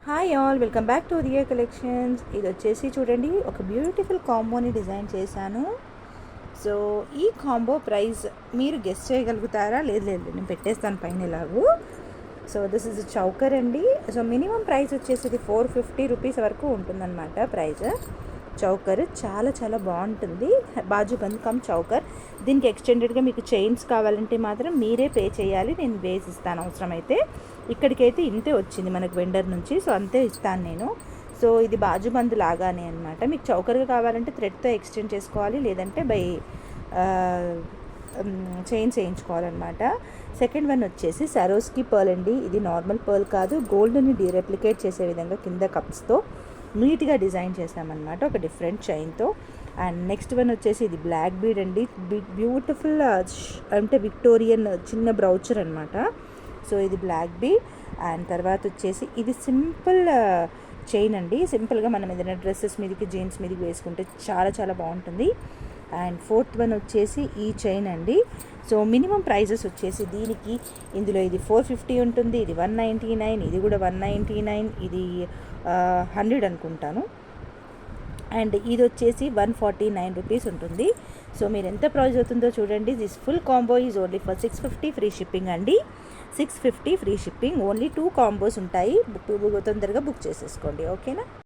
Hi all, welcome back to Udaya collections. ఇది వచ్చేసి చూడండి, ఒక బ్యూటిఫుల్ కాంబోని డిజైన్ చేశాను. సో ఈ కాంబో ప్రైస్ మీరు గెస్ట్ చేయగలుగుతారా? లేదు లేదు, నేను పెట్టేస్తాను పైన ఎలాగూ. సో దిస్ ఇస్ చౌకర్ అండి. సో మినిమం ప్రైస్ వచ్చేసి ఇది 450 రూపీస్ వరకు ఉంటుందన్నమాట ప్రైస్. చౌకర్ చాలా చాలా బాగుంటుంది. Bajuband come choker. దీనికి ఎక్స్టెండెడ్గా మీకు చైన్స్ కావాలంటే మాత్రం మీరే పే చేయాలి, నేను వేసి ఇస్తాను అవసరమైతే. ఇక్కడికైతే ఇంతే వచ్చింది మనకు వెండర్ నుంచి, సో అంతే ఇస్తాను నేను. సో ఇది బాజుబంద్ లాగానే అనమాట. మీకు చౌకర్గా కావాలంటే థ్రెడ్తో ఎక్స్టెండ్ చేసుకోవాలి, లేదంటే బై చైన్స్ వేయించుకోవాలన్నమాట. సెకండ్ వన్ వచ్చేసి సరోస్కి పర్ల్ అండి. ఇది నార్మల్ పర్ల్ కాదు, గోల్డ్ని డీరెప్లికేట్ చేసే విధంగా కింద కప్స్తో నీట్గా డిజైన్ చేసామన్నమాట, ఒక డిఫరెంట్ చైన్తో. అండ్ నెక్స్ట్ వన్ వచ్చేసి ఇది బ్లాక్ బీడ్ అండి. బ్యూటిఫుల్ అంటే విక్టోరియన్ చిన్న బ్రౌచర్ అనమాట. సో ఇది బ్లాక్ బీడ్. అండ్ తర్వాత వచ్చేసి ఇది సింపుల్ చైన్ అండి. సింపుల్గా మనం ఏదైనా డ్రెస్సెస్ మీదకి జీన్స్ మీదకి వేసుకుంటే చాలా చాలా బాగుంటుంది. అండ్ ఫోర్త్ వన్ వచ్చేసి ఈ చైన్ అండి. సో మినిమం ప్రైజెస్ వచ్చేసి దీనికి, ఇందులో ఇది 450 ఉంటుంది, ఇది 199, ఇది కూడా 199, ఇది 100 అనుకుంటాను. అండ్ ఇది వచ్చేసి 149 రూపీస్ ఉంటుంది. సో మీరు ఎంత ప్రైస్ అవుతుందో చూడండి. This full combo is only for 650 free shipping అండి. 650 ఫ్రీ షిప్పింగ్. ఓన్లీ 2 కాంబోస్ ఉంటాయి. తొందరగా బుక్ చేసేసుకోండి, ఓకేనా.